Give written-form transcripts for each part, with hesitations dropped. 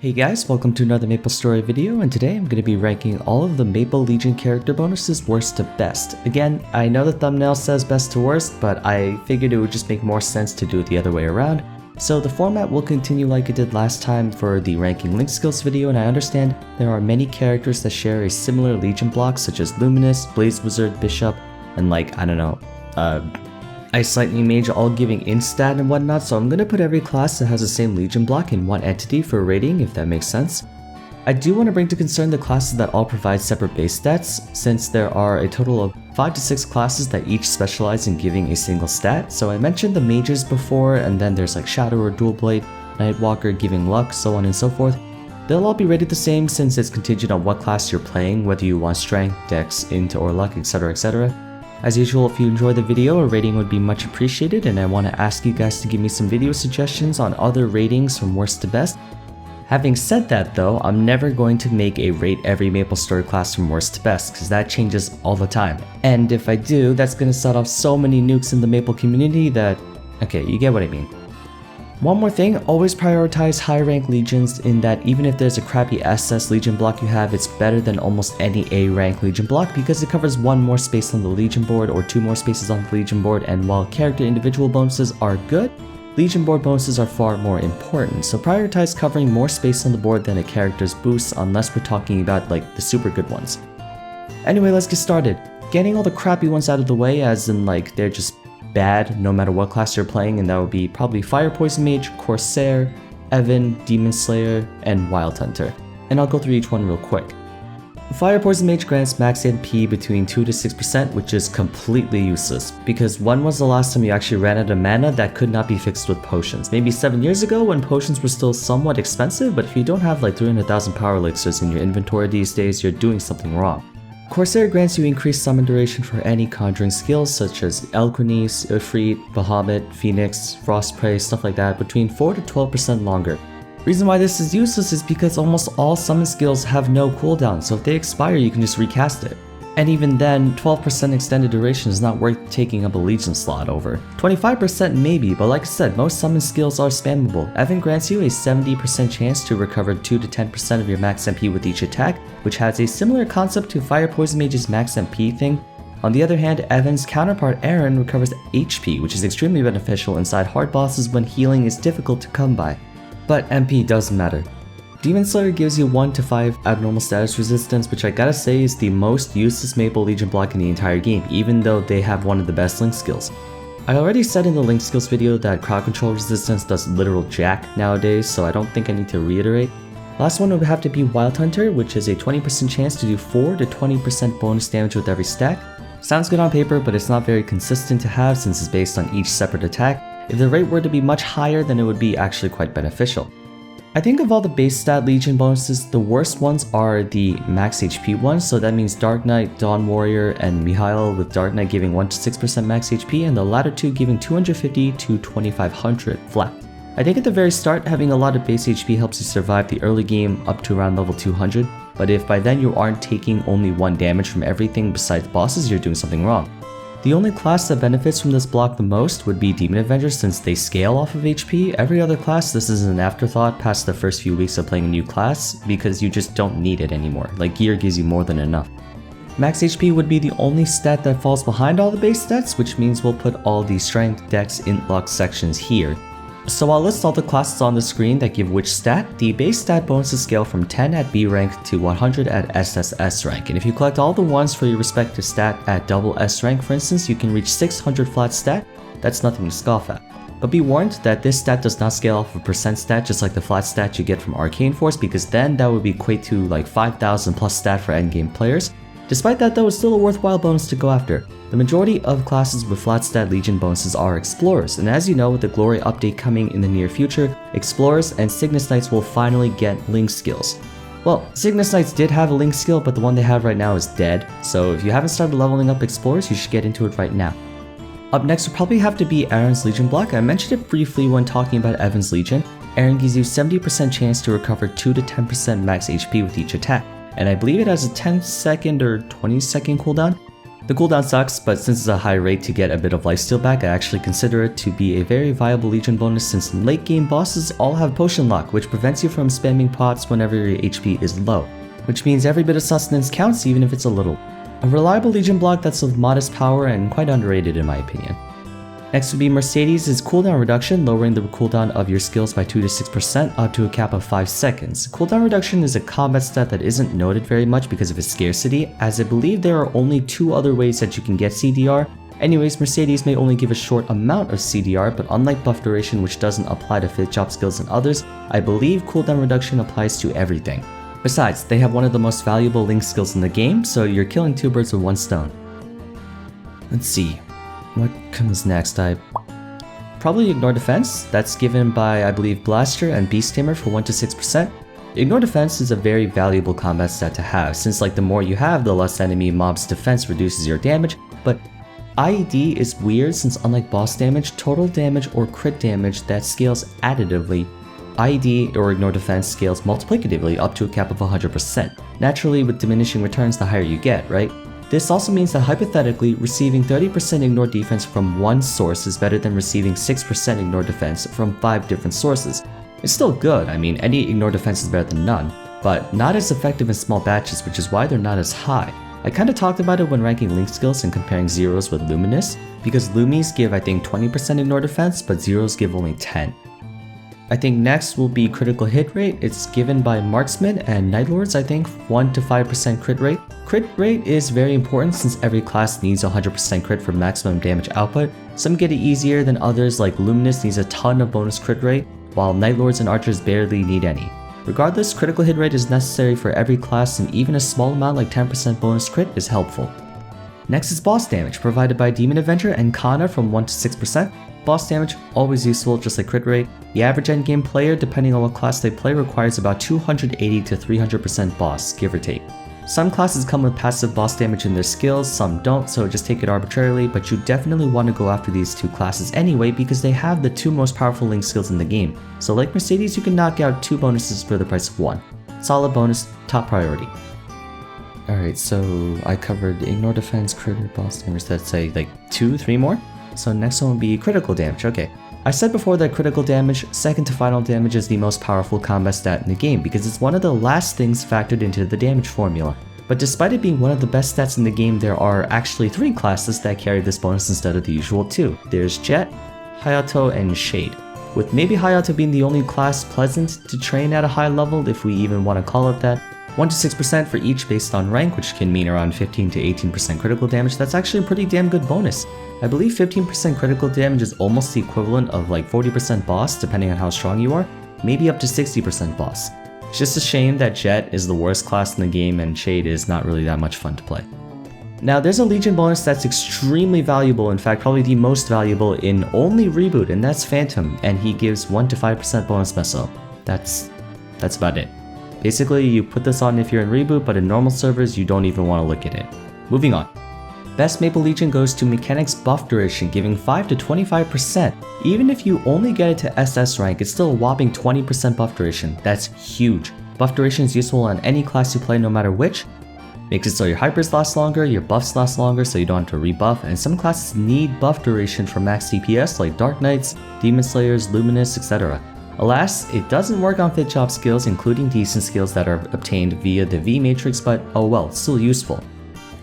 Hey guys, welcome to another MapleStory video, and today I'm going to be ranking all of the Maple Legion character bonuses worst to best. Again, I know the thumbnail says best to worst, but I figured it would just make more sense to do it the other way around. So the format will continue like it did last time for the ranking link skills video, and I understand there are many characters that share a similar Legion block such as Luminous, Blaze Wizard, Bishop, and Ice Lightning Mage all giving instat and whatnot, so I'm going to put every class that has the same Legion block in one entity for rating, if that makes sense. I do want to bring to concern the classes that all provide separate base stats, since there are a total of 5 to 6 classes that each specialize in giving a single stat. So I mentioned the mages before, and then there's like Shadow or Dual Blade, Nightwalker giving luck, so on and so forth. They'll all be rated the same since it's contingent on what class you're playing, whether you want strength, dex, int, or luck, etc, etc. As usual, if you enjoyed the video, a rating would be much appreciated, and I want to ask you guys to give me some video suggestions on other ratings from worst to best. Having said that though, I'm never going to make a rate every MapleStory class from worst to best, because that changes all the time. And if I do, that's going to set off so many nukes in the Maple community that... okay, you get what I mean. One more thing, always prioritize high rank legions, in that even if there's a crappy SS legion block you have, it's better than almost any A rank legion block because it covers 1 more space on the legion board or 2 more spaces on the legion board, and while character individual bonuses are good, legion board bonuses are far more important, so prioritize covering more space on the board than a character's boosts unless we're talking about like the super good ones. Anyway, let's get started. Getting all the crappy ones out of the way, as in like they're just bad no matter what class you're playing, and that would be probably Fire Poison Mage, Corsair, Evan, Demon Slayer, and Wild Hunter. And I'll go through each one real quick. Fire Poison Mage grants max MP between 2 to 6%, which is completely useless, because when was the last time you actually ran out of mana that could not be fixed with potions? Maybe 7 years ago when potions were still somewhat expensive, but if you don't have like 300,000 power elixirs in your inventory these days, you're doing something wrong. Corsair grants you increased summon duration for any conjuring skills such as Elquinice, Ifrit, Bahamut, Phoenix, Frostprey, stuff like that, between 4 to 12% longer. Reason why this is useless is because almost all summon skills have no cooldown, so if they expire you can just recast it. And even then, 12% extended duration is not worth taking up a Legion slot over. 25% maybe, but like I said, most summon skills are spammable. Evan grants you a 70% chance to recover 2 to 10% of your max MP with each attack, which has a similar concept to Fire Poison Mage's max MP thing. On the other hand, Evan's counterpart Aaron recovers HP, which is extremely beneficial inside hard bosses when healing is difficult to come by. But MP doesn't matter. Demon Slayer gives you 1 to 5 abnormal status resistance, which I gotta say is the most useless Maple Legion block in the entire game, even though they have one of the best link skills. I already said in the link skills video that crowd control resistance does literal jack nowadays, so I don't think I need to reiterate. Last one would have to be Wild Hunter, which is a 20% chance to do 4 to 20% bonus damage with every stack. Sounds good on paper, but it's not very consistent to have since it's based on each separate attack. If the rate were to be much higher, then it would be actually quite beneficial. I think of all the base stat Legion bonuses, the worst ones are the max HP ones, so that means Dark Knight, Dawn Warrior, and Mihail, with Dark Knight giving 1 to 6% max HP and the latter two giving 250 to 2500 flat. I think at the very start, having a lot of base HP helps you survive the early game up to around level 200, but if by then you aren't taking only 1 damage from everything besides bosses, you're doing something wrong. The only class that benefits from this block the most would be Demon Avengers, since they scale off of HP. Every other class, this is an afterthought past the first few weeks of playing a new class, because you just don't need it anymore, like gear gives you more than enough. Max HP would be the only stat that falls behind all the base stats, which means we'll put all the strength, dex, int, luck sections here. So I'll list all the classes on the screen that give which stat. The base stat bonuses scale from 10 at B rank to 100 at SSS rank, and if you collect all the ones for your respective stat at double S rank, for instance, you can reach 600 flat stat. That's nothing to scoff at. But be warned that this stat does not scale off of percent stat just like the flat stat you get from Arcane Force, because then that would equate to like 5,000 plus stat for endgame players. Despite that though, it's still a worthwhile bonus to go after. The majority of classes with flat stat Legion bonuses are Explorers, and as you know, with the Glory update coming in the near future, Explorers and Cygnus Knights will finally get link skills. Well, Cygnus Knights did have a link skill, but the one they have right now is dead, so if you haven't started leveling up Explorers, you should get into it right now. Up next will probably have to be Aaron's Legion block. I mentioned it briefly when talking about Evan's Legion. Aaron gives you 70% chance to recover 2 to 10% max HP with each attack, and I believe it has a 10 second or 20 second cooldown. The cooldown sucks, but since it's a high rate to get a bit of lifesteal back, I actually consider it to be a very viable Legion bonus since late game bosses all have potion lock, which prevents you from spamming pots whenever your HP is low, which means every bit of sustenance counts even if it's a little. A reliable Legion block that's of modest power and quite underrated in my opinion. Next would be Mercedes' cooldown reduction, lowering the cooldown of your skills by 2 to 6% up to a cap of 5 seconds. Cooldown reduction is a combat stat that isn't noted very much because of its scarcity, as I believe there are only 2 other ways that you can get CDR. Anyways, Mercedes may only give a short amount of CDR, but unlike buff duration which doesn't apply to fit job skills and others, I believe cooldown reduction applies to everything. Besides, they have one of the most valuable link skills in the game, so you're killing 2 birds with 1 stone. Let's see. What comes next? Probably Ignore Defense. That's given by, I believe, Blaster and Beast Tamer for 1 to 6%. Ignore Defense is a very valuable combat stat to have, since like the more you have, the less enemy mob's defense reduces your damage, but IED is weird since unlike boss damage, total damage or crit damage that scales additively, IED or Ignore Defense scales multiplicatively up to a cap of 100%. Naturally, with diminishing returns the higher you get, right? This also means that hypothetically, receiving 30% ignore defense from one source is better than receiving 6% ignore defense from 5 different sources. It's still good, I mean any ignore defense is better than none, but not as effective in small batches, which is why they're not as high. I kinda talked about it when ranking link skills and comparing zeros with Luminous, because Lumis give I think 20% ignore defense, but zeros give only 10. I think next will be critical hit rate. It's given by Marksman and Nightlords, I think 1 to 5% crit rate. Crit rate is very important since every class needs 100% crit for maximum damage output. Some get it easier than others, like Luminous needs a ton of bonus crit rate, while Nightlords and Archers barely need any. Regardless, critical hit rate is necessary for every class and even a small amount like 10% bonus crit is helpful. Next is boss damage, provided by Demon Avenger and Kana from 1 to 6%. Boss damage, always useful, just like crit rate. The average endgame player, depending on what class they play, requires about 280 to 300% boss, give or take. Some classes come with passive boss damage in their skills, some don't, so just take it arbitrarily, but you definitely want to go after these 2 classes anyway because they have the 2 most powerful link skills in the game. So like Mercedes, you can knock out 2 bonuses for the price of 1. Solid bonus, top priority. Alright, so I covered Ignore Defense, crit, boss damage, that's say like 2, 3 more? So next one will be critical damage. Okay, I said before that critical damage, second to final damage, is the most powerful combat stat in the game because it's one of the last things factored into the damage formula. But despite it being one of the best stats in the game, there are actually 3 classes that carry this bonus instead of the usual 2. There's Jet, Hayato, and Shade. With maybe Hayato being the only class pleasant to train at a high level, if we even want to call it that. 1 to 6% for each based on rank, which can mean around 15 to 18% critical damage. That's actually a pretty damn good bonus. I believe 15% critical damage is almost the equivalent of like 40% boss depending on how strong you are, maybe up to 60% boss. It's just a shame that Jet is the worst class in the game and Shade is not really that much fun to play. Now there's a Legion bonus that's extremely valuable, in fact probably the most valuable in only Reboot, and that's Phantom, and he gives 1 to 5% bonus mess-up. That's about it. Basically you put this on if you're in Reboot, but in normal servers you don't even want to look at it. Moving on. Best Maple Legion goes to Mechanics Buff Duration, giving 5 to 25%. Even if you only get it to SS rank, it's still a whopping 20% buff duration. That's huge. Buff duration is useful on any class you play no matter which. Makes it so your hypers last longer, your buffs last longer so you don't have to rebuff, and some classes need buff duration for max DPS like Dark Knights, Demon Slayers, Luminous, etc. Alas, it doesn't work on fit job skills, including decent skills that are obtained via the V matrix, but oh well, it's still useful.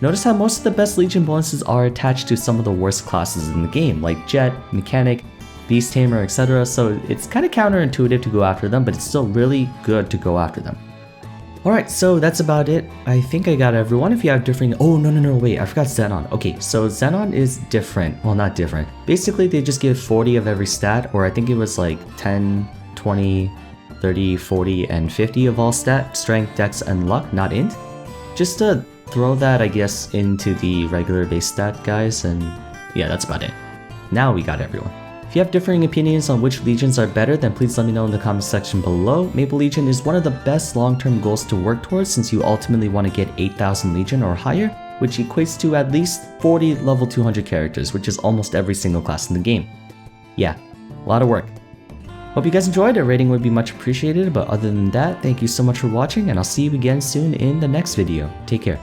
Notice how most of the best Legion bonuses are attached to some of the worst classes in the game, like Jet, Mechanic, Beast Tamer, etc. So it's kind of counterintuitive to go after them, but it's still really good to go after them. Alright, so that's about it. I think I got everyone. If you have different... Oh, no, wait, I forgot Xenon. Okay, so Xenon is different. Well, not different. Basically, they just give 40 of every stat, or I think it was like 10, 20, 30, 40, and 50 of all stat, strength, dex, and luck, not int. Just to throw that, I guess, into the regular base stat, guys, and yeah, that's about it. Now we got everyone. If you have differing opinions on which legions are better, then please let me know in the comment section below. Maple Legion is one of the best long-term goals to work towards since you ultimately want to get 8,000 Legion or higher, which equates to at least 40 level 200 characters, which is almost every single class in the game. Yeah, a lot of work. Hope you guys enjoyed. A rating would be much appreciated, but other than that, thank you so much for watching, and I'll see you again soon in the next video. Take care.